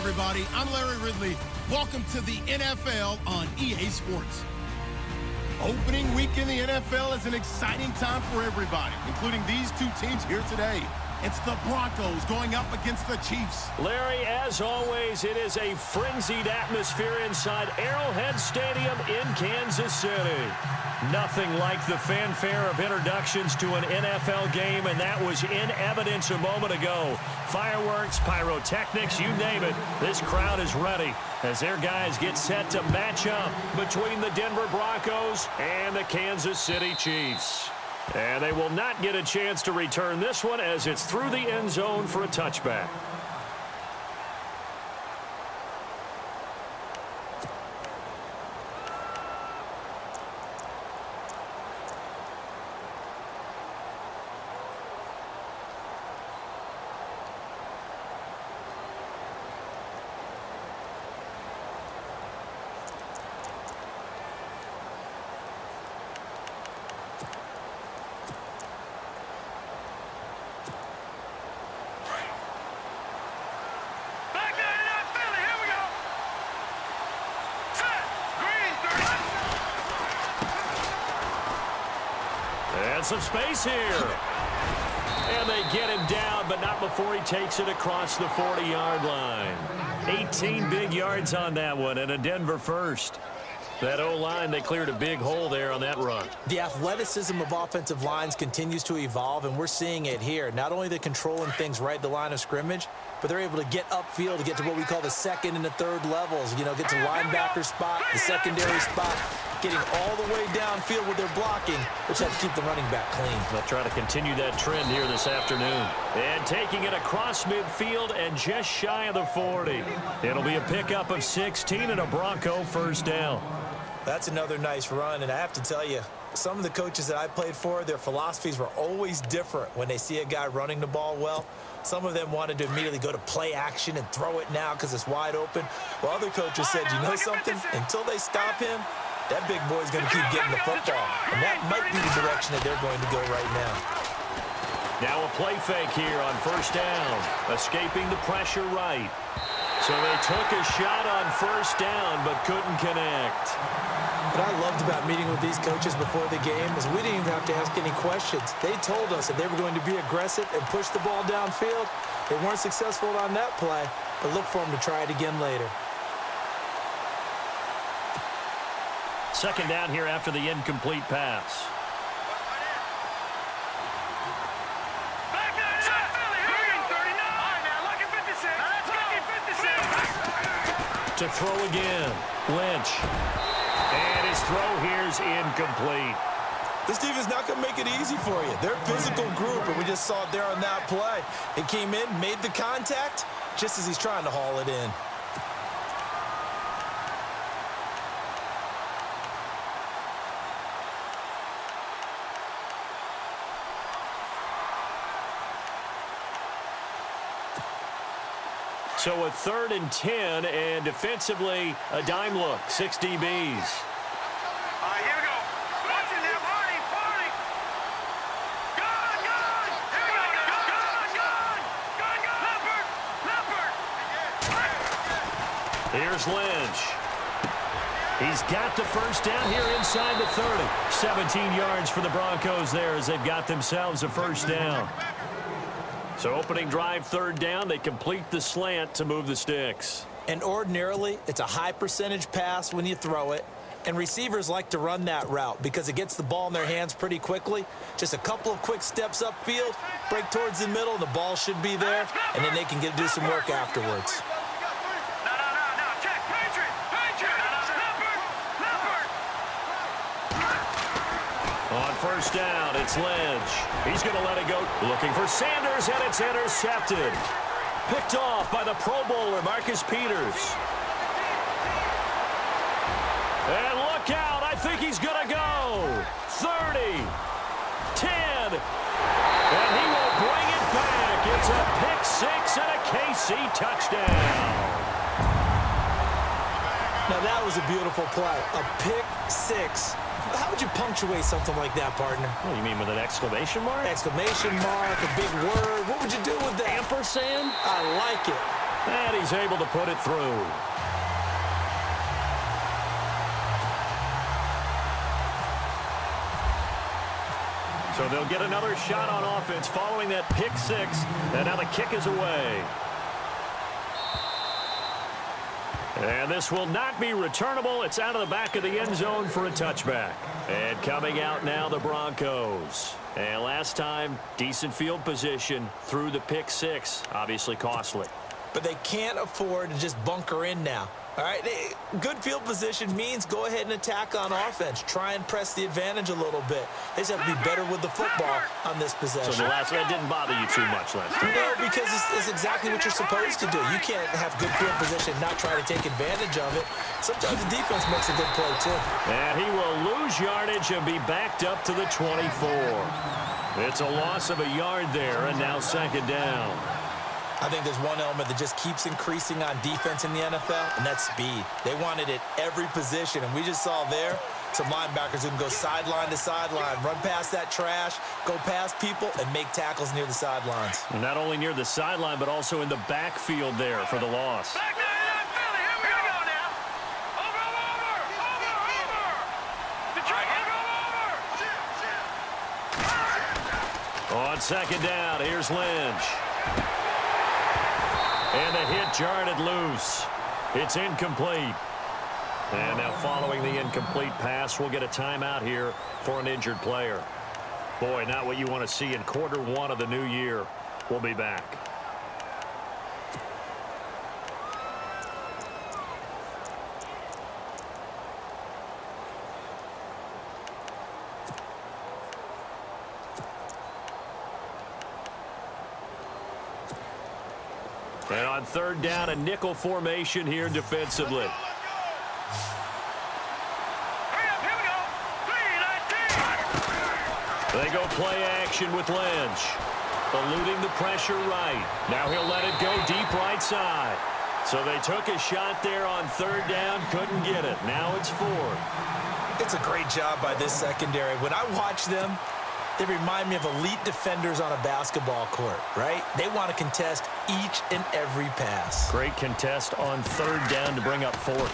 everybody. I'm Larry Ridley. Welcome to the NFL on EA Sports. Opening week in the NFL is an exciting time for everybody, including these two teams here today. It's the Broncos going up against the Chiefs. Larry, as always, it is a frenzied atmosphere inside Arrowhead Stadium in Kansas City. Nothing like the fanfare of introductions to an NFL game, and that was in evidence a moment ago. Fireworks, pyrotechnics, you name it. This crowd is ready as their guys get set to match up between the Denver Broncos and the Kansas City Chiefs. And they will not get a chance to return this one as it's through the end zone for a touchback. And some space here. And they get him down, but not before he takes it across the 40-yard line. 18 big yards on that one, and a Denver first. That O-line, they cleared a big hole there on that run. The athleticism of offensive lines continues to evolve, and we're seeing it here. Not only are they controlling things right at the line of scrimmage, but they're able to get upfield to get to what we call the second and the third levels. You know, get to linebacker spot, the secondary spot, getting all the way downfield with their blocking, which helps keep the running back clean. They'll try to continue that trend here this afternoon. And taking it across midfield and just shy of the 40. It'll be a pickup of 16 and a Bronco first down. That's another nice run, and I have to tell you, some of the coaches that I played for, their philosophies were always different when they see a guy running the ball well. Some of them wanted to immediately go to play action and throw it now because it's wide open. While other coaches said, you know something? Until they stop him, that big boy's going to keep getting the football. And that might be the direction that they're going to go right now. Now a play fake here on first down. Escaping the pressure right. So they took a shot on first down but couldn't connect. What I loved about meeting with these coaches before the game is we didn't even have to ask any questions. They told us that they were going to be aggressive and push the ball downfield. They weren't successful on that play, but look for them to try it again later. Second down here after the incomplete pass. To throw again, Lynch. And his throw here is incomplete. This team is not going to make it easy for you. They're a physical group, and we just saw it there on that play. He came in, made the contact, just as he's trying to haul it in. So a 3rd and 10, and defensively, a dime look, 6 DBs. Here we go. Watch it now, party. Gun. Here we go. Gun. Leopard. Here's Lynch. He's got the first down here inside the 30. 17 yards for the Broncos there as they've got themselves a first down. So opening drive, 3rd down, they complete the slant to move the sticks. And ordinarily, it's a high percentage pass when you throw it. And receivers like to run that route because it gets the ball in their hands pretty quickly. Just a couple of quick steps upfield, break towards the middle, and the ball should be there. And then they can do some work afterwards. On first down, it's Lynch. He's going to let it go. Looking for Sanders, and it's intercepted. Picked off by the Pro Bowler, Marcus Peters. And look out. I think he's going to go. 30, 10, and he will bring it back. It's a pick six and a KC touchdown. Now, that was a beautiful play. A pick six. How would you punctuate something like that, partner? What do you mean, with an exclamation mark? Exclamation mark, a big word. What would you do with that? Ampersand? I like it. And he's able to put it through. So they'll get another shot on offense following that pick six. And now the kick is away. And this will not be returnable. It's out of the back of the end zone for a touchback. And coming out now, the Broncos. And last time, decent field position through the pick six. Obviously costly. But they can't afford to just bunker in now. All right, good field position means go ahead and attack on offense. Try and press the advantage a little bit. They just have to be better with the football on this possession. So the last that didn't bother you too much last time? No, because it's exactly what you're supposed to do. You can't have good field position and not try to take advantage of it. Sometimes the defense makes a good play, too. And he will lose yardage and be backed up to the 24. It's a loss of a yard there, and now second down. I think there's one element that just keeps increasing on defense in the NFL, and that's speed. They want it at every position, and we just saw there some linebackers who can go sideline to sideline, run past that trash, go past people, and make tackles near the sidelines. And not only near the sideline, but also in the backfield there for the loss. Back there, Philly. Here we go now. Over. Detroit, over. On second down, here's Lynch. And the hit jarred it loose. It's incomplete. And now following the incomplete pass, we'll get a timeout here for an injured player. Boy, not what you want to see in quarter one of the new year. We'll be back. And on third down, a nickel formation here defensively. They go play action with Lynch. Eluding the pressure right. Now he'll let it go deep right side. So they took a shot there on third down, couldn't get it. Now it's fourth. It's a great job by this secondary. When I watch them, they remind me of elite defenders on a basketball court, right? They want to contest each and every pass. Great contest on third down to bring up fourth.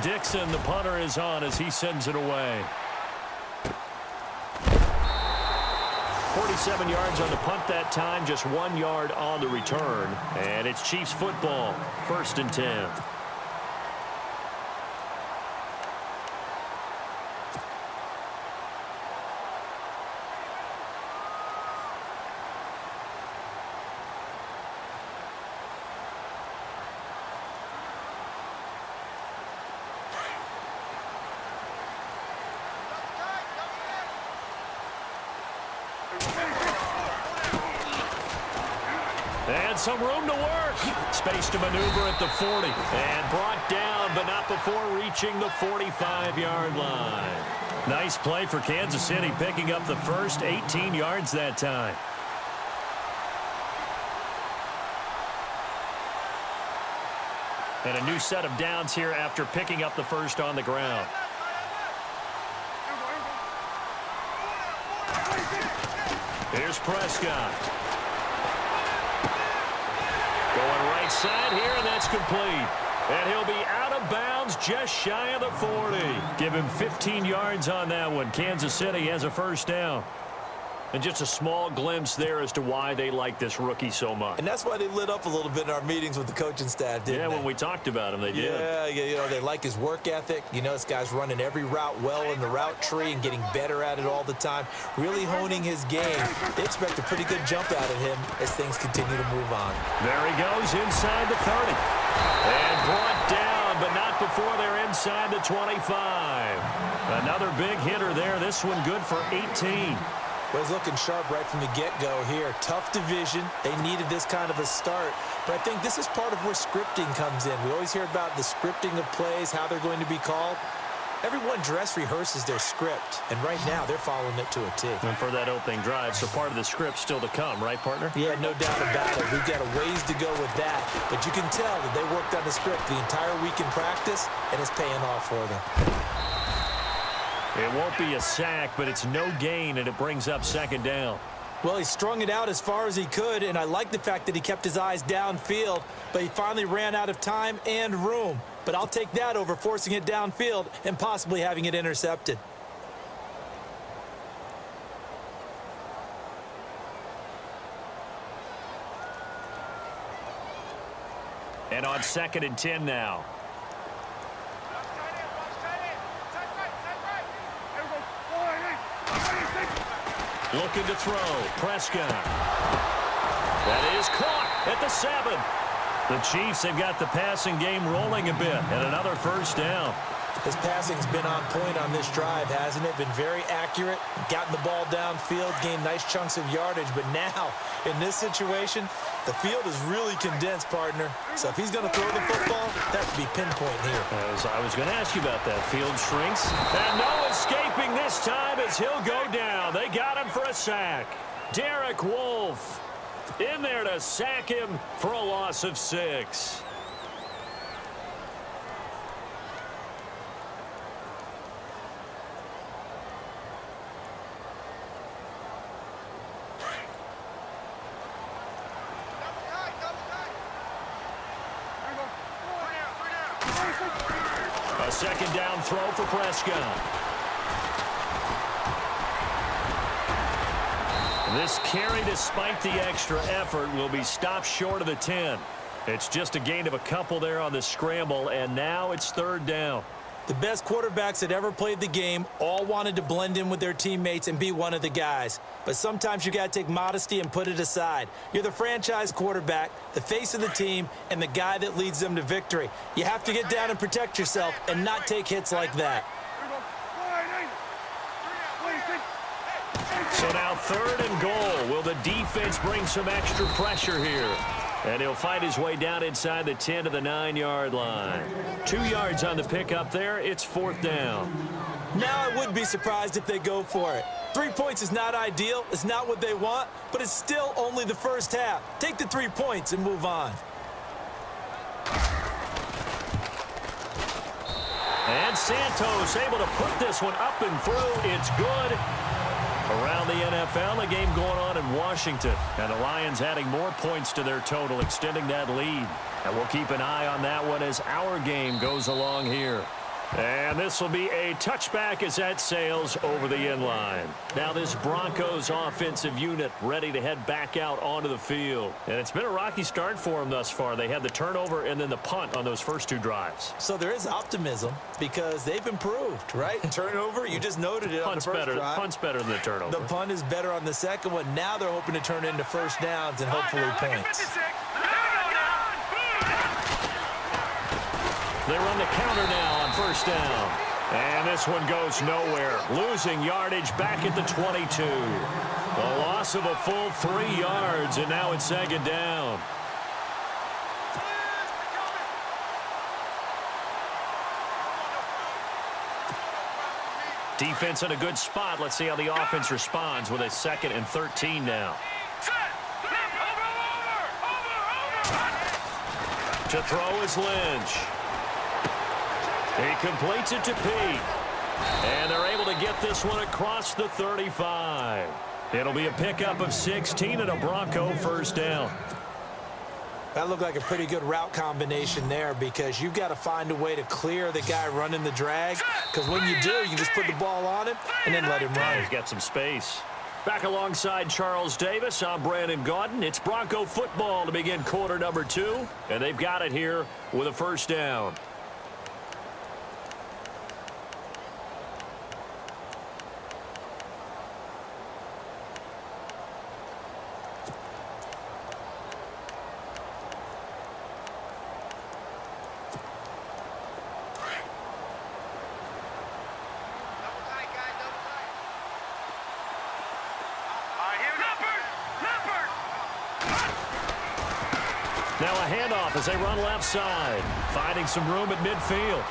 Dixon, the punter, is on as he sends it away. 47 yards on the punt that time, just 1 yard on the return. And it's Chiefs football, 1st and 10. And some room to work. Space to maneuver at the 40. And brought down, but not before reaching the 45-yard line. Nice play for Kansas City, picking up the first 18 yards that time. And a new set of downs here after picking up the first on the ground. Here's Prescott. Going right side here, and that's complete. And he'll be out of bounds just shy of the 40. Give him 15 yards on that one. Kansas City has a first down. And just a small glimpse there as to why they like this rookie so much. And that's why they lit up a little bit in our meetings with the coaching staff, didn't they? Yeah, when we talked about him, they did. Yeah, you know, they like his work ethic. You know, this guy's running every route well in the route tree and getting better at it all the time, really honing his game. They expect a pretty good jump out of him as things continue to move on. There he goes inside the 30. And brought down, but not before they're inside the 25. Another big hitter there. This one good for 18. Well, he's looking sharp right from the get-go here. Tough division. They needed this kind of a start. But I think this is part of where scripting comes in. We always hear about the scripting of plays, how they're going to be called. Everyone dress rehearses their script, and right now they're following it to a T. And for that opening drive, so part of the script still to come, right, partner? Yeah, no doubt about it. We've got a ways to go with that. But you can tell that they worked on the script the entire week in practice, and it's paying off for them. It won't be a sack, but it's no gain, and it brings up second down. Well, he strung it out as far as he could, and I like the fact that he kept his eyes downfield, but he finally ran out of time and room. But I'll take that over forcing it downfield and possibly having it intercepted. And on 2nd and 10 now. Looking to throw. Prescott. That is caught at the 7. The Chiefs have got the passing game rolling a bit, and another first down. His passing's been on point on this drive, hasn't it? Been very accurate, gotten the ball downfield, gained nice chunks of yardage. But now, in this situation, the field is really condensed, partner. So if he's going to throw the football, that would be pinpoint here. As I was going to ask you about that. Field shrinks. And no escaping this time as he'll go down. They got him for a sack. Derek Wolfe in there to sack him for a loss of 6. A 2nd down throw for Prescott. This carry, despite the extra effort, will be stopped short of the 10. It's just a gain of a couple there on the scramble, and now it's 3rd down. The best quarterbacks that ever played the game all wanted to blend in with their teammates and be one of the guys. But sometimes you got to take modesty and put it aside. You're the franchise quarterback, the face of the team, and the guy that leads them to victory. You have to get down and protect yourself and not take hits like that. So now 3rd and goal. Will the defense bring some extra pressure here? And he'll fight his way down inside the 10 to the 9-yard line. 2 yards on the pickup there. It's 4th down. Now I would be surprised if they go for it. 3 points is not ideal. It's not what they want, but it's still only the first half. Take the 3 points and move on. And Santos able to put this one up and through. It's good. Around the NFL, a game going on in Washington. And the Lions adding more points to their total, extending that lead. And we'll keep an eye on that one as our game goes along here. And this will be a touchback as that sails over the inline. Now this Broncos offensive unit ready to head back out onto the field. And it's been a rocky start for them thus far. They had the turnover and then the punt on those first 2 drives. So there is optimism because they've improved, right? Turnover, you just noted it on the first drive. Punt's better than the turnover. The punt is better on the second one. Now they're hoping to turn into first downs and hopefully points. They run the counter now on first down. And this one goes nowhere. Losing yardage back at the 22. A loss of a full 3 yards, and now it's 2nd down. Defense in a good spot. Let's see how the offense responds with a 2nd and 13 now. To throw is Lynch. He completes it to Peake. And they're able to get this one across the 35. It'll be a pickup of 16 and a Bronco first down. That looked like a pretty good route combination there because you've got to find a way to clear the guy running the drag. Because when you do, you just put the ball on him and then let him run. He's got some space. Back alongside Charles Davis, I'm Brandon Gaudin. It's Bronco football to begin quarter number 2. And they've got it here with a first down. Now a handoff as they run left side, finding some room at midfield.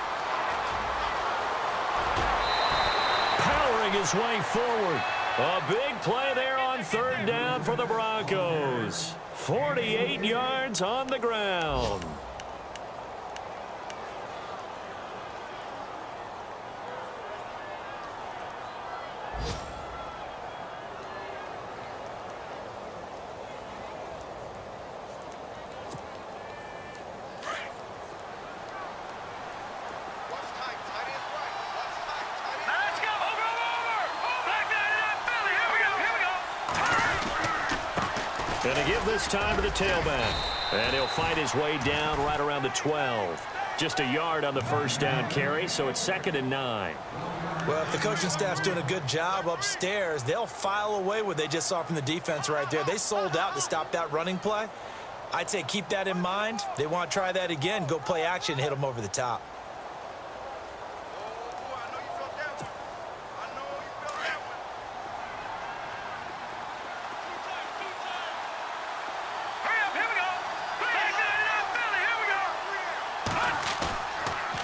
Powering his way forward. A big play there on 3rd down for the Broncos. 48 yards on the ground. And to give this time to the tailback. And he'll fight his way down right around the 12. Just a yard on the first down carry, so it's 2nd and 9. Well, if the coaching staff's doing a good job upstairs, they'll file away what they just saw from the defense right there. They sold out to stop that running play. I'd say keep that in mind. They want to try that again, go play action, and hit them over the top.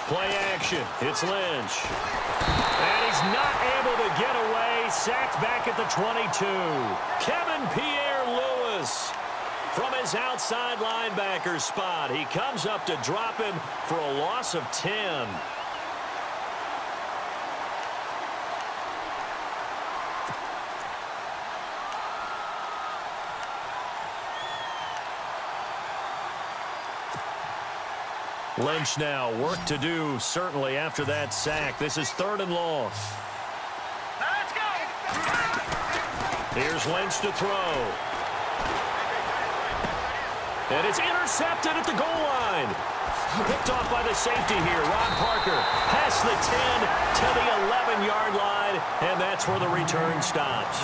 Play action. It's Lynch. And he's not able to get away. Sacked back at the 22. Kevin Pierre-Louis from his outside linebacker spot. He comes up to drop him for a loss of 10. Lynch now, work to do, certainly, after that sack. This is 3rd and long. Let's go. Here's Lynch to throw. And it's intercepted at the goal line. Picked off by the safety here, Ron Parker. Past the 10 to the 11-yard line, and that's where the return stops.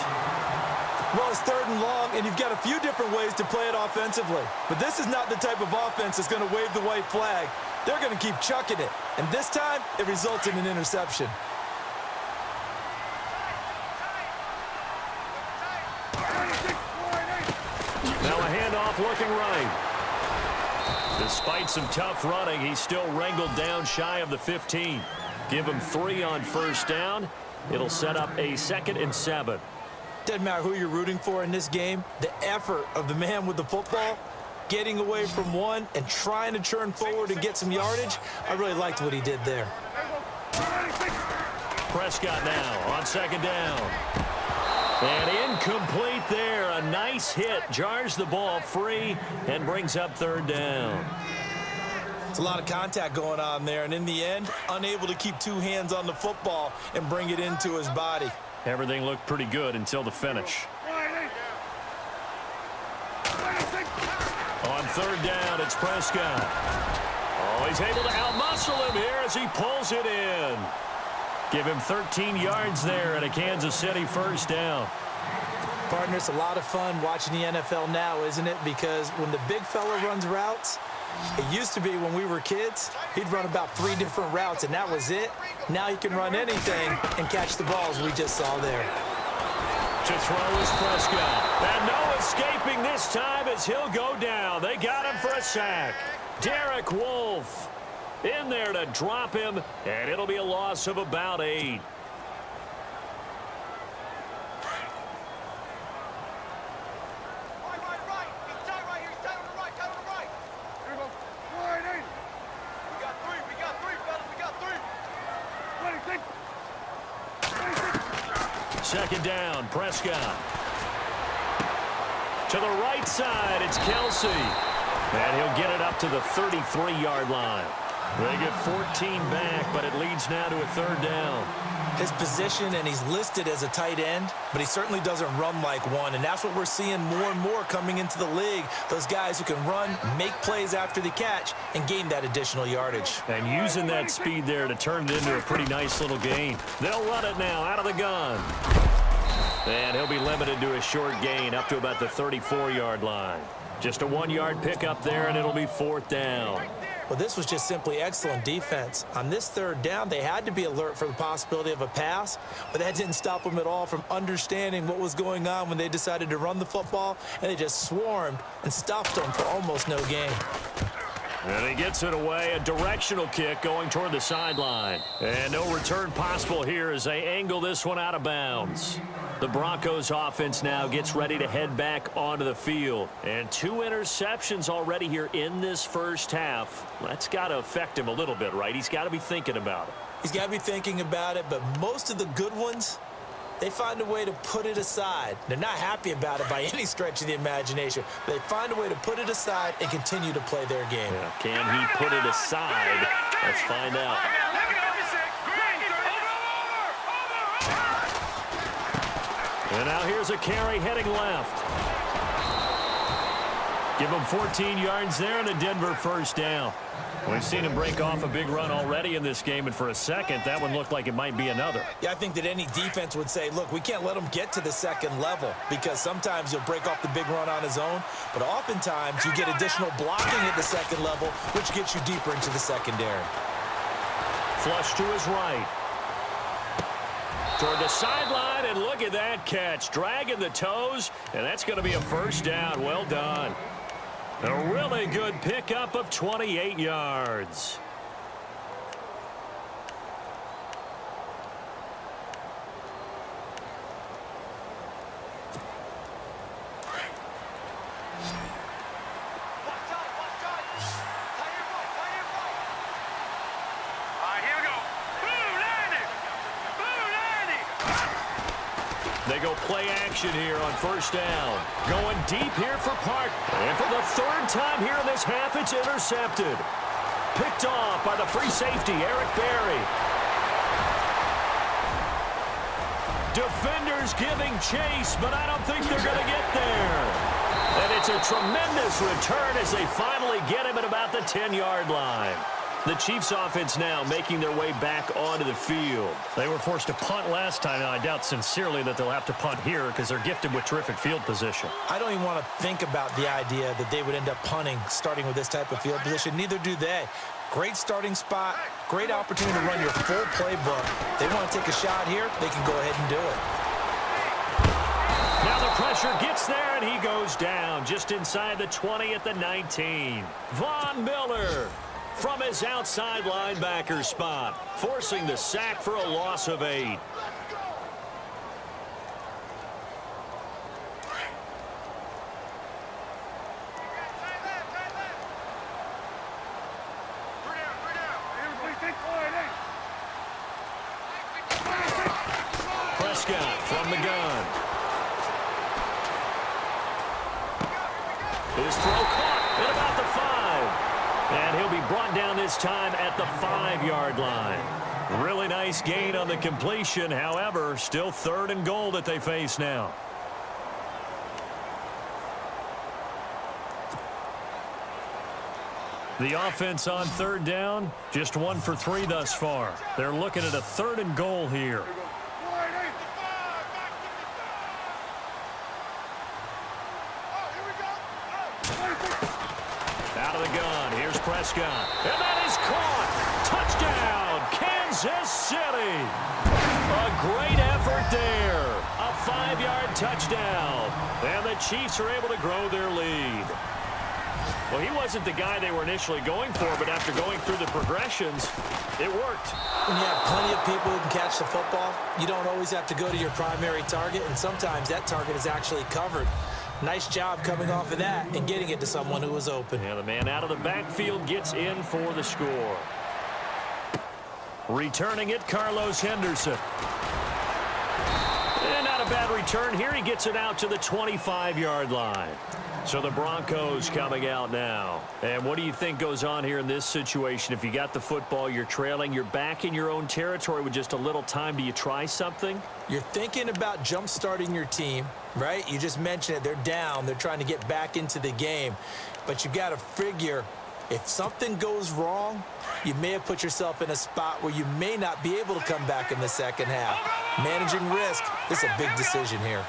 Well, it's 3rd and long, and you've got a few different ways to play it offensively. But this is not the type of offense that's going to wave the white flag. They're going to keep chucking it. And this time, it results in an interception. Now a handoff looking right. Despite some tough running, he's still wrangled down shy of the 15. Give him 3 on first down. It'll set up a 2nd and 7. Doesn't matter who you're rooting for in this game. The effort of the man with the football, getting away from one and trying to turn forward and get some yardage, I really liked what he did there. Prescott now on 2nd down. And incomplete there. A nice hit. Jars the ball free and brings up 3rd down. It's a lot of contact going on there, and in the end, unable to keep 2 hands on the football and bring it into his body. Everything looked pretty good until the finish. On 3rd down, it's Prescott. Oh, he's able to outmuscle him here as he pulls it in. Give him 13 yards there and a Kansas City first down. Partner, it's a lot of fun watching the NFL now, isn't it? Because when the big fella runs routes, it used to be when we were kids, he'd run about 3 different routes, and that was it. Now he can run anything and catch the balls we just saw there. To throw is Prescott. And no escaping this time as he'll go down. They got him for a sack. Derek Wolfe in there to drop him, and it'll be a loss of about 8. Second down, Prescott. To the right side, it's Kelsey. And he'll get it up to the 33-yard line. They get 14 back, but it leads now to a 3rd down. His position, and he's listed as a tight end, but he certainly doesn't run like one, and that's what we're seeing more and more coming into the league. Those guys who can run, make plays after the catch, and gain that additional yardage. And using that speed there to turn it into a pretty nice little gain. They'll run it now out of the gun. And he'll be limited to a short gain up to about the 34-yard line. Just a 1-yard pickup there, and it'll be 4th down. Well, this was just simply excellent defense. On this 3rd down, they had to be alert for the possibility of a pass, but that didn't stop them at all from understanding what was going on when they decided to run the football, and they just swarmed and stuffed them for almost no gain. And he gets it away, a directional kick going toward the sideline. And no return possible here as they angle this one out of bounds. The Broncos offense now gets ready to head back onto the field. And 2 interceptions already here in this first half. That's got to affect him a little bit, right? He's got to be thinking about it. He's got to be thinking about it, but most of the good ones, they find a way to put it aside. They're not happy about it by any stretch of the imagination. They find a way to put it aside and continue to play their game. Yeah, can he put it aside? Let's find out. And now here's a carry heading left. Give him 14 yards there and a Denver first down. We've seen him break off a big run already in this game, and for a second, that one looked like it might be another. Yeah, I think that any defense would say, look, we can't let him get to the second level because sometimes he'll break off the big run on his own, but oftentimes you get additional blocking at the second level, which gets you deeper into the secondary. Flush to his right. Toward the sideline, and look at that catch. Dragging the toes, and that's going to be a first down. Well done. A really good pickup of 28 yards. They go play action here on first down. Going deep here for Park. And for the third time here in this half, it's intercepted. Picked off by the free safety, Eric Berry. Defenders giving chase, but I don't think they're going to get there. And it's a tremendous return as they finally get him at about the 10-yard line. The Chiefs offense now making their way back onto the field. They were forced to punt last time, and I doubt sincerely that they'll have to punt here because they're gifted with terrific field position. I don't even want to think about the idea that they would end up punting starting with this type of field position. Neither do they. Great starting spot, great opportunity to run your full playbook. They want to take a shot here, they can go ahead and do it. Now the pressure gets there, and he goes down just inside the 20 at the 19. Von Miller from his outside linebacker spot, forcing the sack for a loss of 8. Prescott from the gun. His throw caught at about the 5. And he'll be brought down this time at the 5-yard line. Really nice gain on the completion. However, still 3rd and goal that they face now. The offense on 3rd down, just 1 for 3 thus far. They're looking at a 3rd and goal here. Out of the gun, here's Prescott. And that is caught. Touchdown, Kansas City. A great effort there. A 5-yard touchdown. And the Chiefs are able to grow their lead. Well, he wasn't the guy they were initially going for, but after going through the progressions, it worked. When you have plenty of people who can catch the football, you don't always have to go to your primary target, and sometimes that target is actually covered. Nice job coming off of that and getting it to someone who was open. Yeah, the man out of the backfield gets in for the score. Returning it, Carlos Henderson. And not a bad return here. He gets it out to the 25-yard line. So the Broncos coming out now. And what do you think goes on here in this situation? If you got the football, you're trailing, you're back in your own territory with just a little time. Do you try something? You're thinking about jump-starting your team, right? You just mentioned it. They're down. They're trying to get back into the game. But you got to figure if something goes wrong, you may have put yourself in a spot where you may not be able to come back in the second half. Managing risk is a big decision here.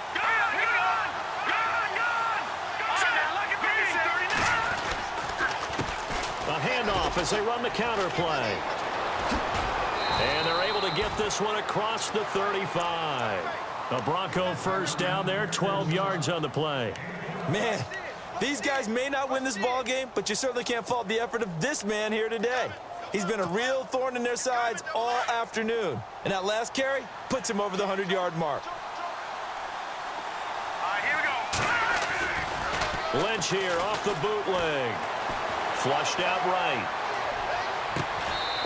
A handoff as they run the counter play. And they're able to get this one across the 35. A Bronco first down there, 12 yards on the play. Man, these guys may not win this ball game, but you certainly can't fault the effort of this man here today. He's been a real thorn in their sides all afternoon. And that last carry puts him over the 100-yard mark. Here we go. Lynch here off the bootleg. Flushed out right.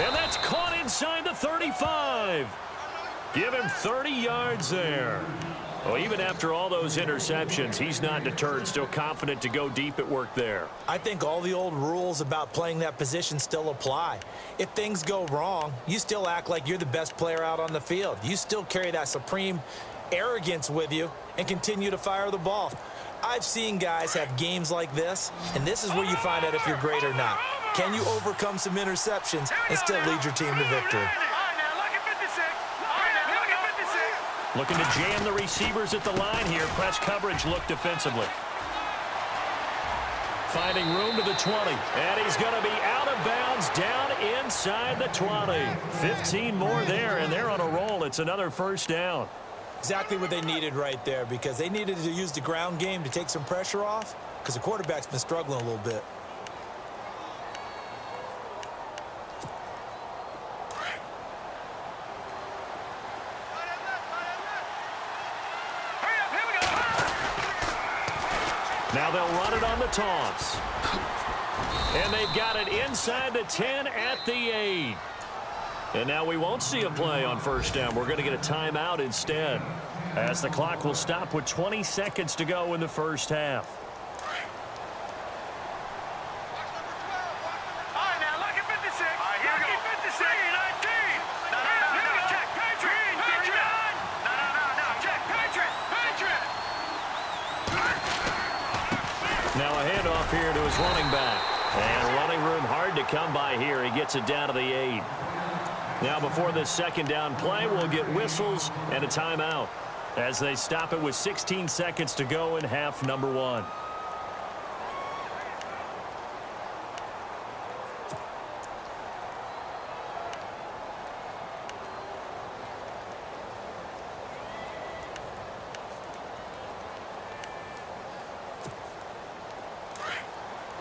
And that's caught inside the 35. Give him 30 yards there. Well, even after all those interceptions, he's not deterred, still confident to go deep at work there. I think all the old rules about playing that position still apply. If things go wrong, you still act like you're the best player out on the field. You still carry that supreme arrogance with you and continue to fire the ball. I've seen guys have games like this, and this is where you find out if you're great or not. Can you overcome some interceptions and still lead your team to victory? Looking to jam the receivers at the line here. Press coverage look defensively. Finding room to the 20. And he's going to be out of bounds down inside the 20. 15 more there, and they're on a roll. It's another first down. Exactly what they needed right there, because they needed to use the ground game to take some pressure off, because the quarterback's been struggling a little bit. Now they'll run it on the toss. And they've got it inside the 10 at the 8. And now we won't see a play on first down. We're going to get a timeout instead, as the clock will stop with 20 seconds to go in the first half. Now a handoff here to his running back. And running room hard to come by here. He gets it down to the 8. Now before this second down play, we'll get whistles and a timeout as they stop it with 16 seconds to go in half number 1.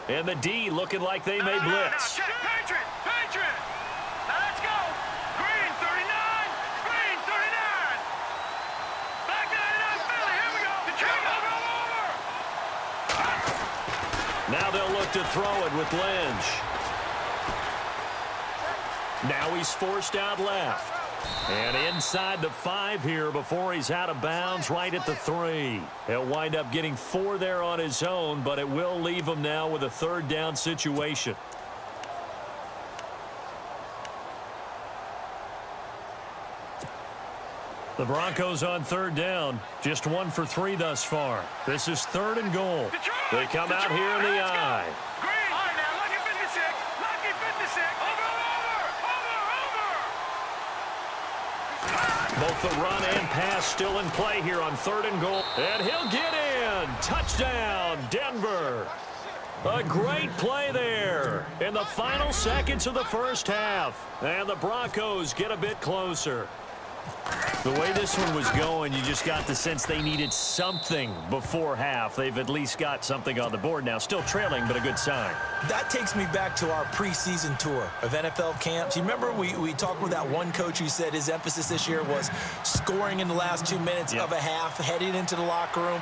And the D looking like they may blitz. Check, Patriot! Patriot! Now let's go! Green, 39! Green, 39! Back 99, Philly, here we go! The check, over! Now they'll look to throw it with Lynch. Now he's forced out left. And inside the 5 here before he's out of bounds right at the 3. He'll wind up getting 4 there on his own, but it will leave him now with a third down situation. The Broncos on third down. Just 1 for 3 thus far. This is 3rd and goal. They come out here in the I. Green! All right, now, lucky 56! Lucky 56! Over! Both the run and pass still in play here on 3rd and goal. And he'll get in. Touchdown, Denver. A great play there in the final seconds of the first half. And the Broncos get a bit closer. The way this one was going, you just got the sense they needed something before half. They've at least got something on the board now. Still trailing, but a good sign. That takes me back to our preseason tour of NFL camps. You remember we talked with that one coach who said his emphasis this year was scoring in the last 2 minutes of a half, heading into the locker room.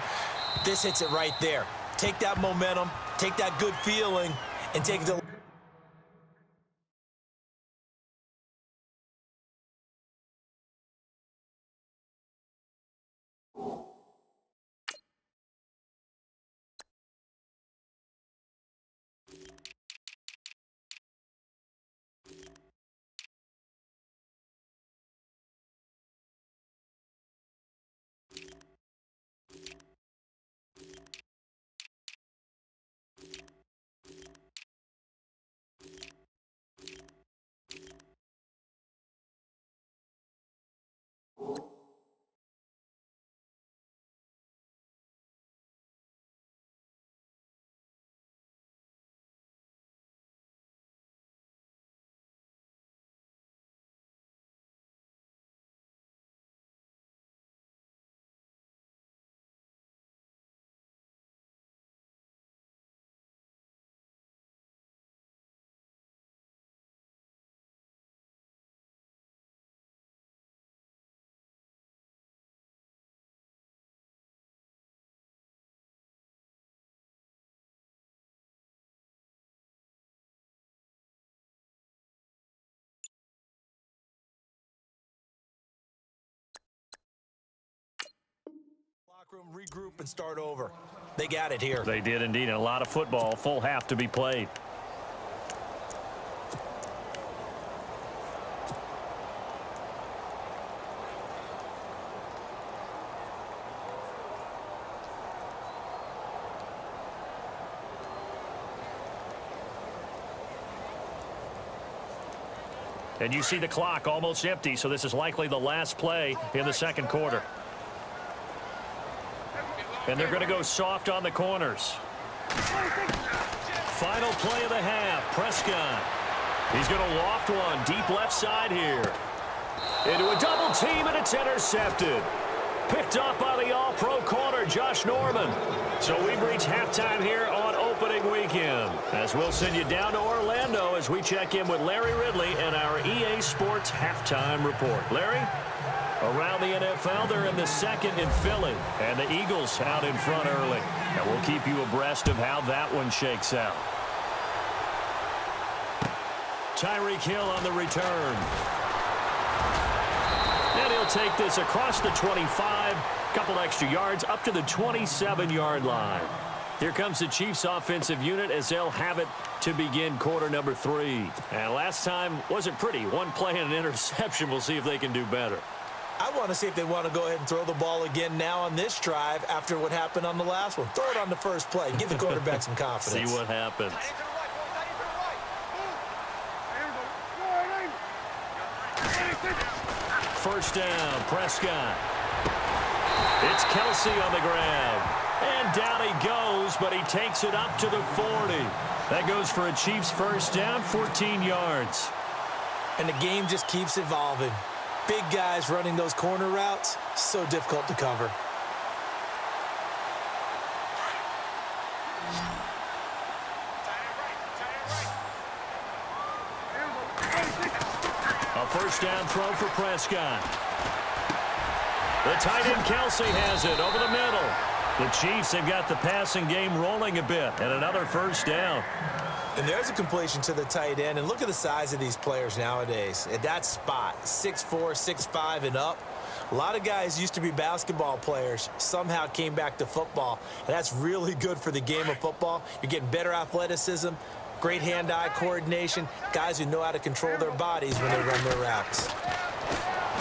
This hits it right there. Take that momentum, take that good feeling, and take it to locker room, regroup, and start over. They got it here. They did indeed. And a lot of football. Full half to be played. And you see the clock almost empty, so this is likely the last play in the second quarter. And they're going to go soft on the corners. Final play of the half. Prescott. He's going to loft one deep left side here. Into a double team, and it's intercepted. Picked up by the all-pro corner, Josh Norman. So we've reached halftime here on opening weekend, as we'll send you down to Orlando as we check in with Larry Ridley and our EA Sports halftime report. Larry? Around the NFL, they're in the second in Philly, and the Eagles out in front early. And we'll keep you abreast of how that one shakes out. Tyreek Hill on the return. And he'll take this across the 25, couple extra yards, up to the 27-yard line. Here comes the Chiefs offensive unit as they'll have it to begin quarter number 3. And last time wasn't pretty. One play and an interception. We'll see if they can do better. I want to see if they want to go ahead and throw the ball again now on this drive after what happened on the last one. Throw it on the first play. Give the quarterback some confidence. See what happens. First down, Prescott. It's Kelsey on the grab. And down he goes, but he takes it up to the 40. That goes for a Chiefs first down, 14 yards. And the game just keeps evolving. Big guys running those corner routes, so difficult to cover. A first down throw for Prescott. The tight end Kelsey has it over the middle. The Chiefs have got the passing game rolling a bit, and another first down. And there's a completion to the tight end. And look at the size of these players nowadays. At that spot, 6'4", 6'5", and up. A lot of guys used to be basketball players, somehow came back to football. And that's really good for the game of football. You're getting better athleticism, great hand-eye coordination, guys who know how to control their bodies when they run their routes.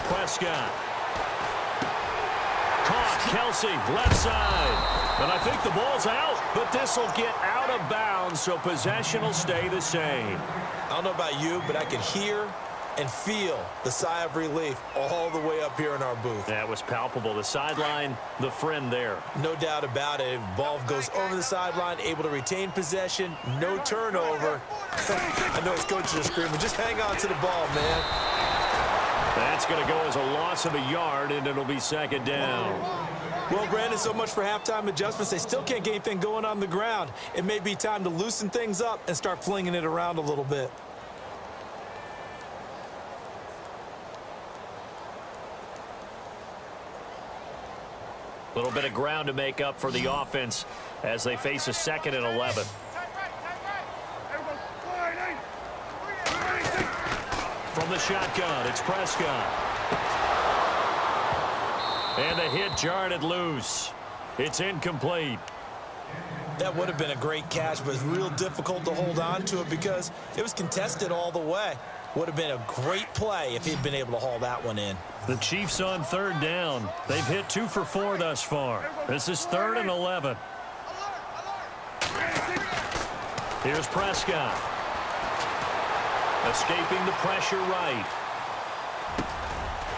Prescott. Caught, Kelsey, left side. And I think the ball's out, but this will get out of bounds, so possession will stay the same. I don't know about you, but I could hear and feel the sigh of relief all the way up here in our booth. That was palpable. The sideline, the friend there. No doubt about it. Ball goes over the sideline, able to retain possession, no turnover. I know his coaches are screaming, just hang on to the ball, man. That's going to go as a loss of a yard, and it'll be second down. Well, Brandon, so much for halftime adjustments. They still can't get anything going on the ground. It may be time to loosen things up and start flinging it around a little bit. A little bit of ground to make up for the offense as they face a 2nd and 11. From the shotgun, it's Prescott. And the hit jarred it loose. It's incomplete. That would have been a great catch, but it's real difficult to hold on to it because it was contested all the way. Would have been a great play if he'd been able to haul that one in. The Chiefs on third down. They've hit 2 for 4 thus far. This is 3rd and 11. Here's Prescott. Escaping the pressure right.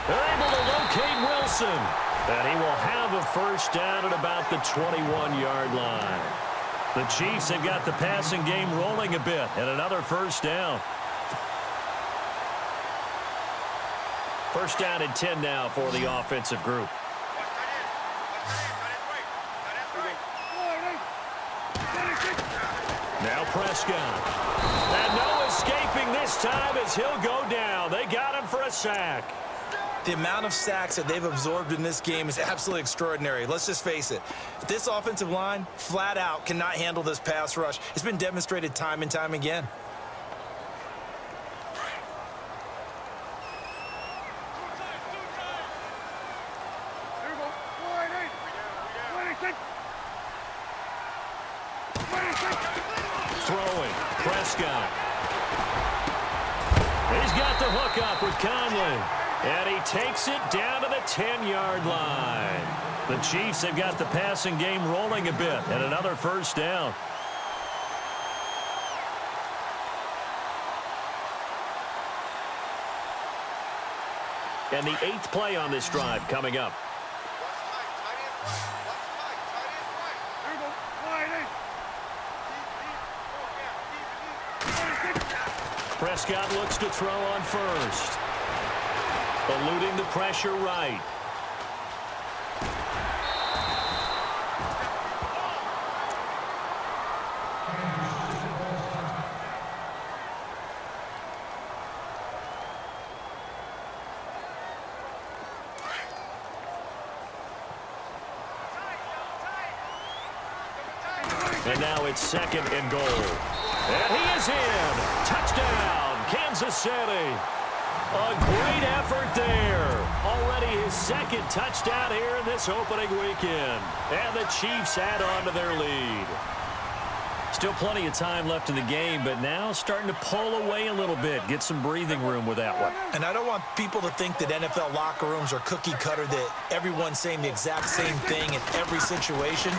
They're able to locate Wilson. And he will have a first down at about the 21-yard line. The Chiefs have got the passing game rolling a bit, and another first down. First down and 10 now for the offensive group. Now Prescott. And no escaping this time as he'll go down. They got him for a sack. The amount of sacks that they've absorbed in this game is absolutely extraordinary. Let's just face it. This offensive line, flat out, cannot handle this pass rush. It's been demonstrated time and time again. Throwing, Prescott. He's got the hook up with Conley. And he takes it down to the 10-yard line. The Chiefs have got the passing game rolling a bit, and another first down. And the 8th play on this drive coming up. Prescott looks to throw on first. Eluding the pressure right. And now it's 2nd and goal. And he is in. Touchdown, Kansas City. A great effort there. Already his 2nd touchdown here in this opening weekend. And the Chiefs add on to their lead. Still plenty of time left in the game, but now starting to pull away a little bit. Get some breathing room with that one. And I don't want people to think that NFL locker rooms are cookie cutter, that everyone's saying the exact same thing in every situation.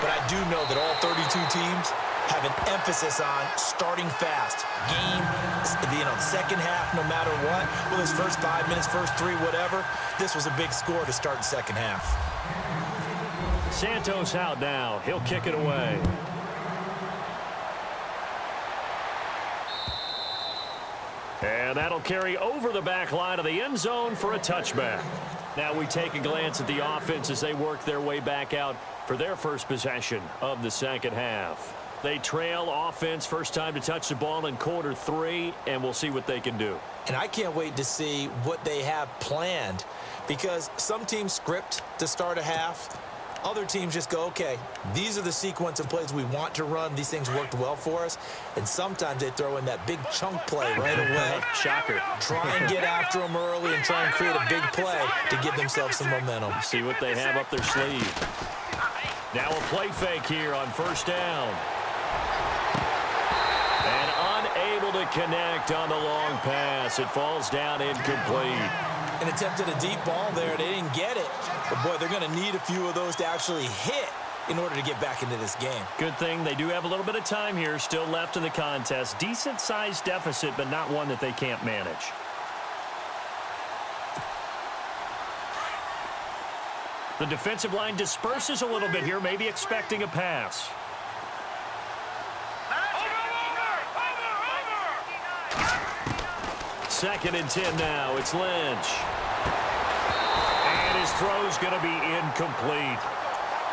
But I do know that all 32 teams have an emphasis on starting fast. Game, second half, no matter what. Well, his first 5 minutes, first 3, whatever. This was a big score to start the second half. Santos out now. He'll kick it away. And that'll carry over the back line of the end zone for a touchback. Now we take a glance at the offense as they work their way back out for their first possession of the second half. They trail offense, first time to touch the ball in quarter 3, and we'll see what they can do. And I can't wait to see what they have planned, because some teams script to start a half. Other teams just go, okay, these are the sequence of plays we want to run. These things worked well for us. And sometimes they throw in that big chunk play right away. Shocker. Try and get after them early and try and create a big play to give themselves some momentum. See what they have up their sleeve. Now a play fake here on first down. And unable to connect on the long pass. It falls down incomplete. And attempted a deep ball there. They didn't get it. But, boy, they're going to need a few of those to actually hit in order to get back into this game. Good thing they do have a little bit of time here still left in the contest. Decent-sized deficit, but not one that they can't manage. The defensive line disperses a little bit here, maybe expecting a pass. Second and 10 now. It's Lynch. And his throw's going to be incomplete.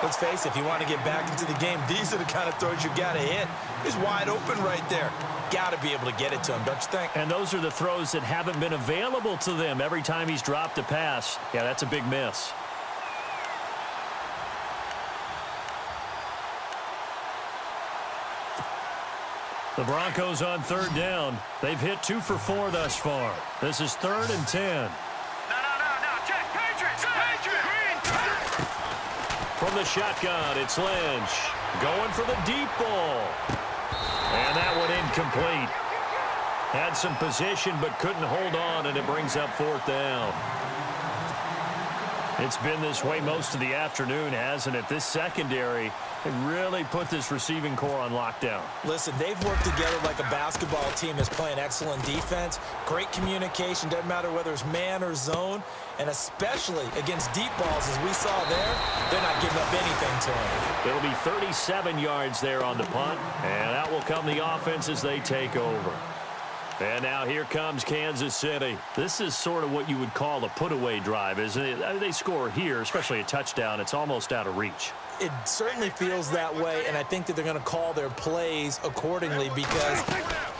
Let's face it, if you want to get back into the game, these are the kind of throws you got to hit. He's wide open right there. Got to be able to get it to him, don't you think? And those are the throws that haven't been available to them every time he's dropped a pass. Yeah, that's a big miss. The Broncos on third down. They've hit 2 for 4 thus far. This is 3rd and 10. No. Check. Patriots. From the shotgun, it's Lynch. Going for the deep ball. And that one incomplete. Had some position but couldn't hold on, and it brings up 4th down. It's been this way most of the afternoon, hasn't it? This secondary really put this receiving core on lockdown. Listen, they've worked together like a basketball team that's playing excellent defense. Great communication, doesn't matter whether it's man or zone. And especially against deep balls, as we saw there, they're not giving up anything to them. It'll be 37 yards there on the punt, and out will come the offense as they take over. And now here comes Kansas City. This is sort of what you would call a put-away drive, isn't it? I mean, they score here, especially a touchdown. It's almost out of reach. It certainly feels that way, and I think that they're going to call their plays accordingly, because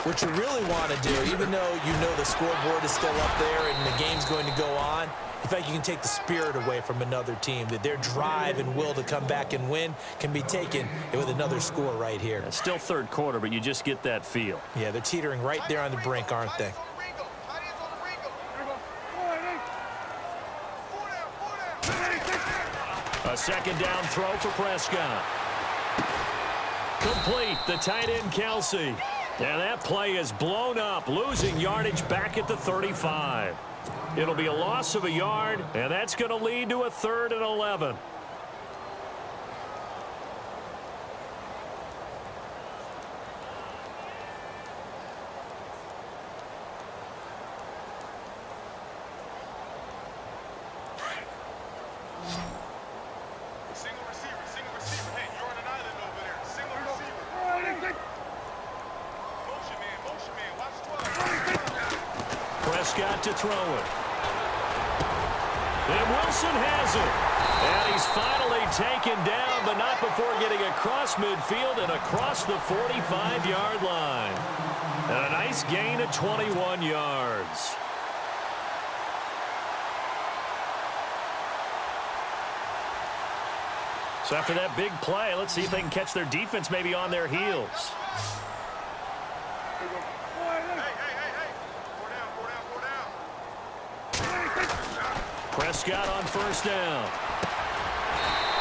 what you really want to do, even though you know the scoreboard is still up there and the game's going to go on, in fact, you can take the spirit away from another team, that their drive and will to come back and win can be taken with another score right here. It's still third quarter, but you just get that feel. Yeah, they're teetering right there on the brink, aren't they? A second down throw for Prescott. Complete, the tight end Kelsey. And that play is blown up, losing yardage back at the 35. It'll be a loss of a yard, and that's going to lead to a 3rd and 11. Prescott to throw it. And Wilson has it. And he's finally taken down, but not before getting across midfield and across the 45-yard line. And a nice gain of 21 yards. So after that big play, let's see if they can catch their defense maybe on their heels. Prescott on first down.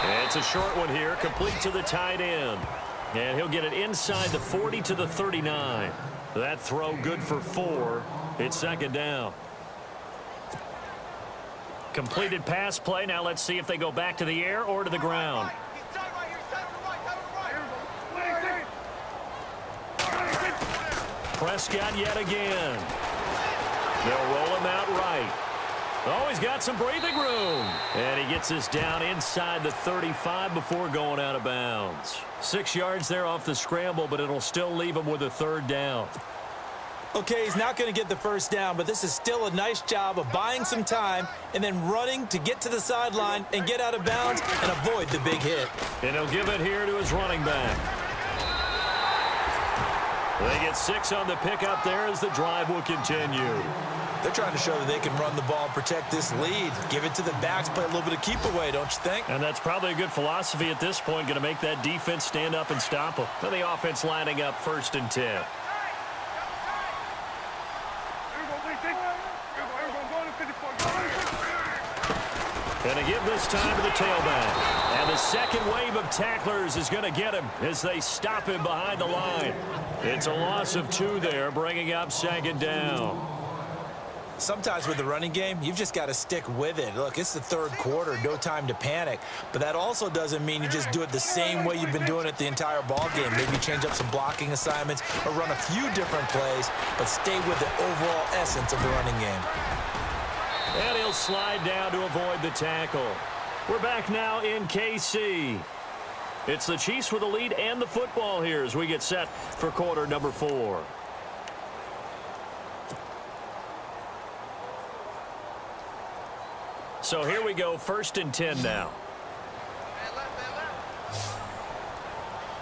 And it's a short one here, complete to the tight end. And he'll get it inside the 40 to the 39. That throw good for 4. It's second down. Completed pass play. Now let's see if they go back to the air or to the ground. Prescott yet again. They'll roll him out right. Oh, he's got some breathing room. And he gets this down inside the 35 before going out of bounds. 6 yards there off the scramble, but it'll still leave him with a third down. Okay, he's not going to get the first down, but this is still a nice job of buying some time and then running to get to the sideline and get out of bounds and avoid the big hit. And he'll give it here to his running back. They get 6 on the pickup there as the drive will continue. They're trying to show that they can run the ball and protect this lead. Give it to the backs, play a little bit of keep away, don't you think? And that's probably a good philosophy at this point, going to make that defense stand up and stop them. And the offense lining up 1st and 10. And to give this time to the tailback. And the second wave of tacklers is going to get him as they stop him behind the line. It's a loss of 2 there, bringing up second down. Sometimes with the running game, you've just got to stick with it. Look, it's the third quarter, no time to panic. But that also doesn't mean you just do it the same way you've been doing it the entire ball game. Maybe change up some blocking assignments or run a few different plays, but stay with the overall essence of the running game. And he'll slide down to avoid the tackle. We're back now in KC. It's the Chiefs with the lead and the football here as we get set for quarter number 4. So here we go, 1st and 10 now.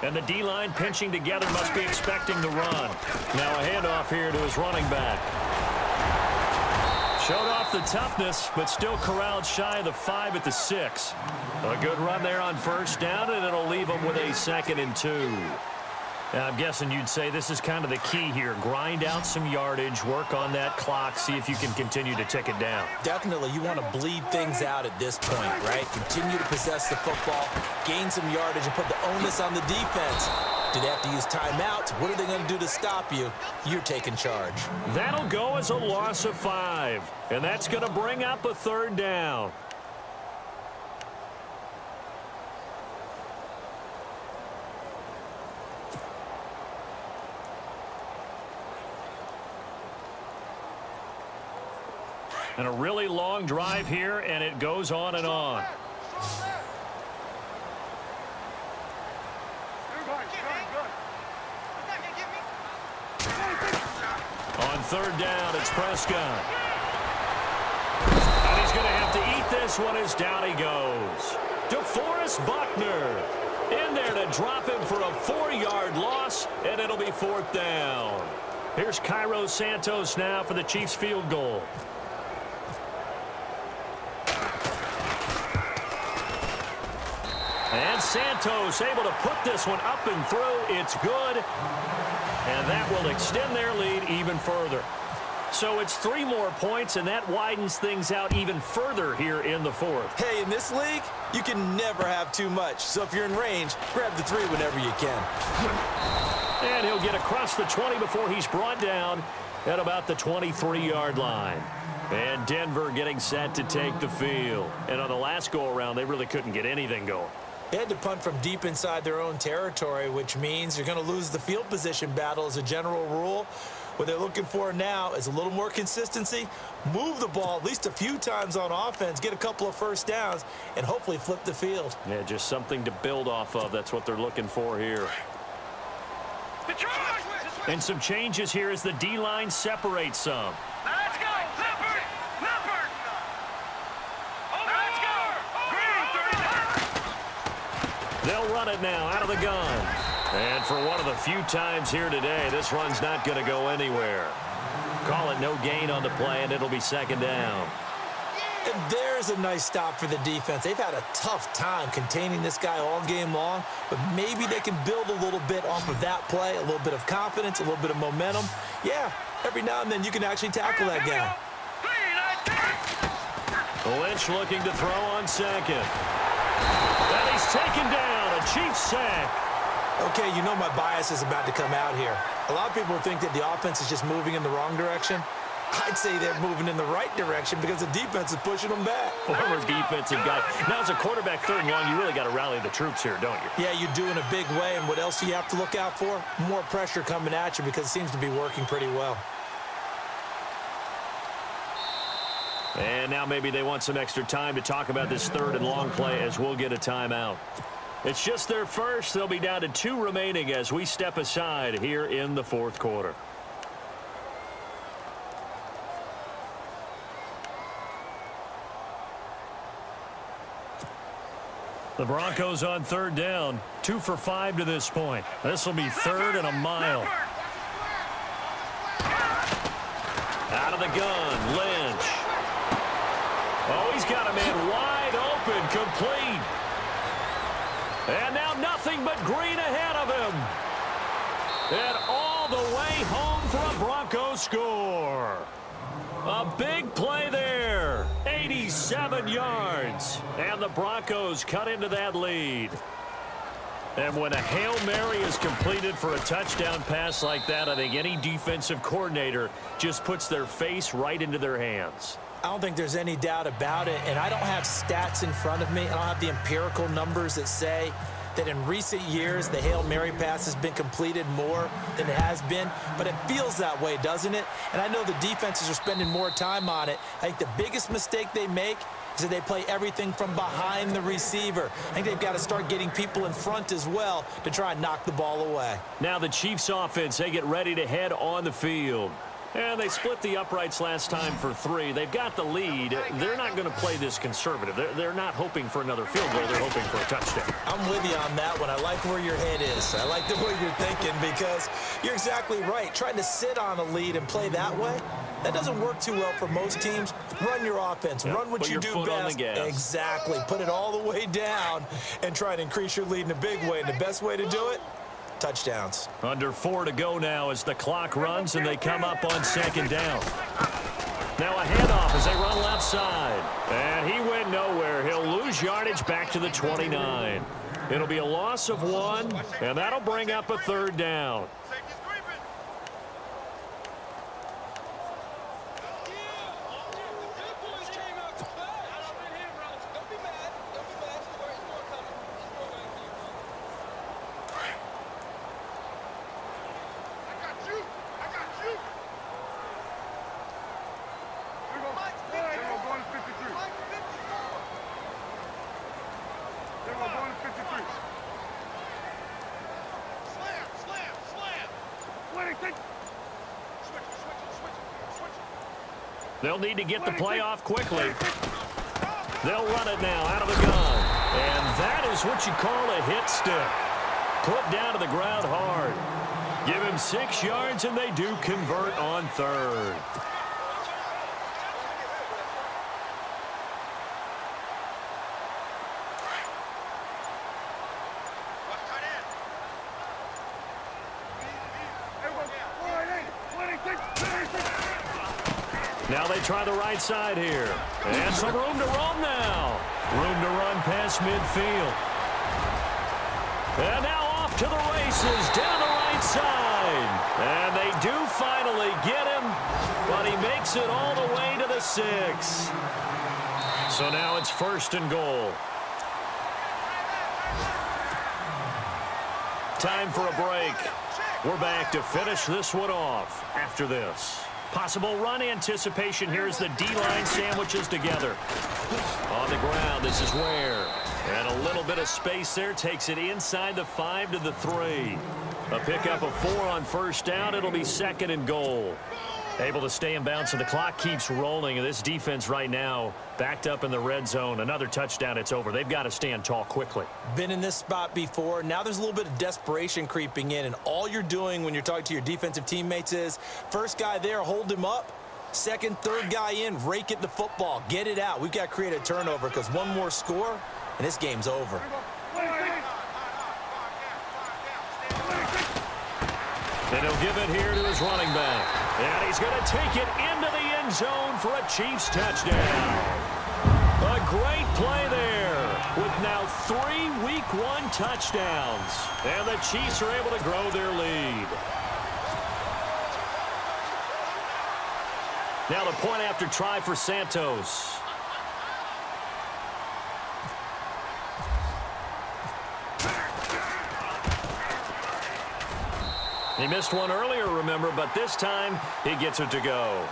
And the D-line pinching together, must be expecting the run. Now a handoff here to his running back. Showed off the toughness, but still corralled shy of the 5 at the 6. A good run there on first down, and it'll leave him with a 2nd and 2. And I'm guessing you'd say this is kind of the key here. Grind out some yardage, work on that clock, see if you can continue to tick it down. Definitely, you want to bleed things out at this point, right? Continue to possess the football, gain some yardage, and put the onus on the defense. Do they have to use timeouts? What are they going to do to stop you? You're taking charge. That'll go as a loss of 5, and that's going to bring up a 3rd down. And a really long drive here, and it goes on and on. On 3rd down, it's Prescott. And he's going to have to eat this one as down he goes. DeForest Buckner in there to drop him for a 4-yard loss, and it'll be 4th down. Here's Cairo Santos now for the Chiefs field goal. And Santos able to put this one up and through. It's good. And that will extend their lead even further. So it's 3 more points, and that widens things out even further here in the 4th. Hey, in this league, you can never have too much. So if you're in range, grab the 3 whenever you can. And he'll get across the 20 before he's brought down at about the 23-yard line. And Denver getting set to take the field. And on the last go-around, they really couldn't get anything going. They had to punt from deep inside their own territory, which means you're going to lose the field position battle as a general rule. What they're looking for now is a little more consistency, move the ball at least a few times on offense, get a couple of first downs, and hopefully flip the field. Yeah, just something to build off of. That's what they're looking for here. And some changes here as the D-line separates some. Let's go. They'll run it now out of the gun. And for one of the few times here today, this run's not going to go anywhere. Call it no gain on the play, and it'll be second down. And there's a nice stop for the defense. They've had a tough time containing this guy all game long, but maybe they can build a little bit off of that play, a little bit of confidence, a little bit of momentum. Yeah, every now and then you can actually tackle that guy. Lynch looking to throw on second. And he's taken down, a Chiefs sack. Okay, you know my bias is about to come out here. A lot of people think that the offense is just moving in the wrong direction. I'd say they're moving in the right direction because the defense is pushing them back. Former defensive guy. Now, as a quarterback, third and long, you really got to rally the troops here, don't you? Yeah, you do in a big way. And what else do you have to look out for? More pressure coming at you because it seems to be working pretty well. And now maybe they want some extra time to talk about this third and long play as we'll get a timeout. It's just their first. They'll be down to 2 remaining as we step aside here in the fourth quarter. The Broncos on third down, 2 for 5 to this point. This will be third and a mile. Out of the gun, Lynch. Oh, he's got a man wide open, complete. And now nothing but green ahead of him. And all the way home for a Broncos score. A big play there. 87 yards. And the Broncos cut into that lead. And when a Hail Mary is completed for a touchdown pass like that, I think any defensive coordinator just puts their face right into their hands. I don't think there's any doubt about it, and I don't have stats in front of me. I don't have the empirical numbers that say that in recent years the Hail Mary pass has been completed more than it has been, but it feels that way, doesn't it? And I know the defenses are spending more time on it. I think the biggest mistake they make is that they play everything from behind the receiver. I think they've got to start getting people in front as well to try and knock the ball away. Now the Chiefs offense, they get ready to head on the field. And they split the uprights last time for 3. They've got the lead. They're not going to play this conservative. They're not hoping for another field goal. They're hoping for a touchdown. I'm with you on that one. I like where your head is. I like the way you're thinking because you're exactly right. Trying to sit on a lead and play that way, that doesn't work too well for most teams. Run your offense. Run what you do best. Exactly. Put it all the way down and try to increase your lead in a big way. And the best way to do it, touchdowns. Under 4 to go now as the clock runs and they come up on second down. Now a handoff as they run left side. And he went nowhere. He'll lose yardage back to the 29. It'll be a loss of 1, and that'll bring up a third down. They'll need to get the play off quickly. They'll run it now out of the gun. And that is what you call a hit stick. Put down to the ground hard. Give him 6 yards, and they do convert on third. Now they try the right side here. And some room to roam now. Room to run past midfield. And now off to the races down the right side. And they do finally get him, but he makes it all the way to the 6. So now it's 1st and goal. Time for a break. We're back to finish this one off after this. Possible run anticipation here as the D-line sandwiches together. On the ground, this is Ware. And a little bit of space there takes it inside the 5 to the 3. A pickup of 4 on 1st down. It'll be 2nd and goal. Able to stay in bounds, so the clock keeps rolling. This defense right now backed up in the red zone. Another touchdown, it's over. They've got to stand tall quickly. Been in this spot before. Now there's a little bit of desperation creeping in, and all you're doing when you're talking to your defensive teammates is first guy there, hold him up. Second, third guy in, rake at the football. Get it out. We've got to create a turnover because one more score, and this game's over. And he'll give it here to his running back. And he's going to take it into the end zone for a Chiefs touchdown. A great play there with now 3 Week 1 touchdowns. And the Chiefs are able to grow their lead. Now the point after try for Santos. He missed one earlier, remember, but this time he gets it to go.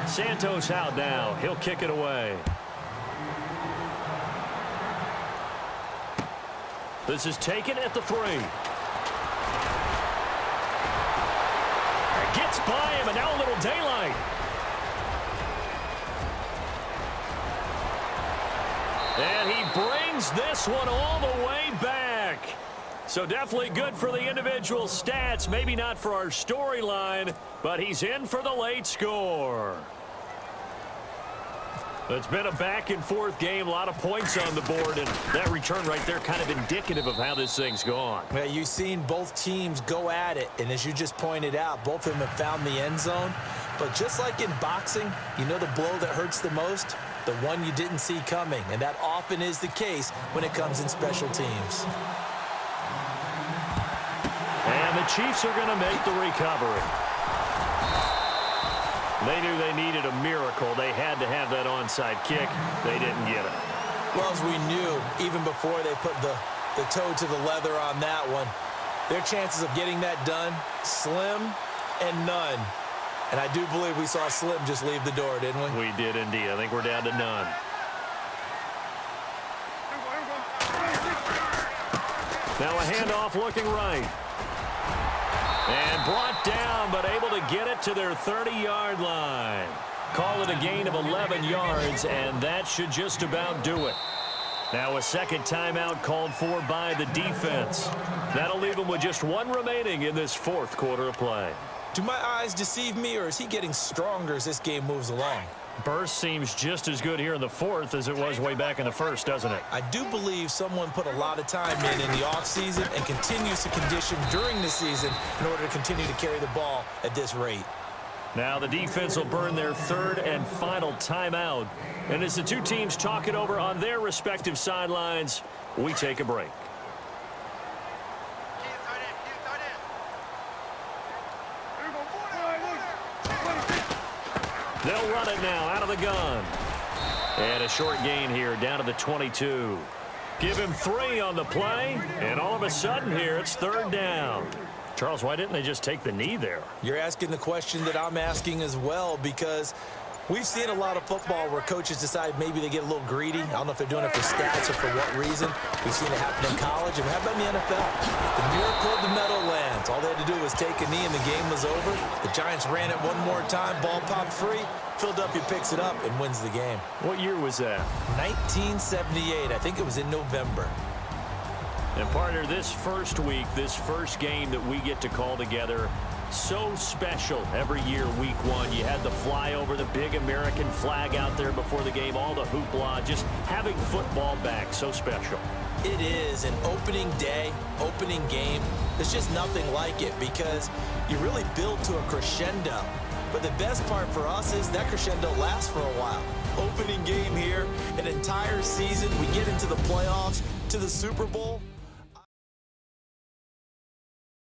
Santos out now. He'll kick it away. This is taken at the 3. Gets by him, and now a little daylight. And he brings this one all the way back. So definitely good for the individual stats. Maybe not for our storyline, but he's in for the late score. It's been a back-and-forth game, a lot of points on the board, and that return right there kind of indicative of how this thing's gone. Well, you've seen both teams go at it, and as you just pointed out, both of them have found the end zone. But just like in boxing, you know the blow that hurts the most? The one you didn't see coming, and that often is the case when it comes in special teams. And the Chiefs are going to make the recovery. They knew they needed a miracle. They had to have that onside kick. They didn't get it. Well, as we knew, even before they put the toe to the leather on that one, their chances of getting that done, slim and none. And I do believe we saw Slim just leave the door, didn't we? We did indeed. I think we're down to none. Now a handoff looking right. And brought down, but able to get it to their 30-yard line. Call it a gain of 11 yards, and that should just about do it. Now a second timeout called for by the defense. That'll leave them with just one remaining in this fourth quarter of play. Do my eyes deceive me, or is he getting stronger as this game moves along? Burst seems just as good here in the fourth as it was way back in the first, doesn't it? I do believe someone put a lot of time in the offseason and continues to condition during the season in order to continue to carry the ball at this rate. Now the defense will burn their third and final timeout. And as the two teams talk it over on their respective sidelines, we take a break. They'll run it now out of the gun. And a short gain here down to the 22. Give him 3 on the play, and all of a sudden here it's third down. Charles, why didn't they just take the knee there? You're asking the question that I'm asking as well, because we've seen a lot of football where coaches decide maybe they get a little greedy. I don't know if they're doing it for stats or for what reason. We've seen it happen in college, and how about in the NFL? The miracle of the Meadowlands. All they had to do was take a knee, and the game was over. The Giants ran it one more time, ball popped free. Philadelphia picks it up and wins the game. What year was that? 1978. I think it was in November. And partner, this first week, this first game that we get to call together, so special every year, week 1. You had the flyover, the big American flag out there before the game, all the hoopla, just having football back, so special. It is an opening day, opening game. There's just nothing like it because you really build to a crescendo. But the best part for us is that crescendo lasts for a while. Opening game here, an entire season, we get into the playoffs, to the Super Bowl.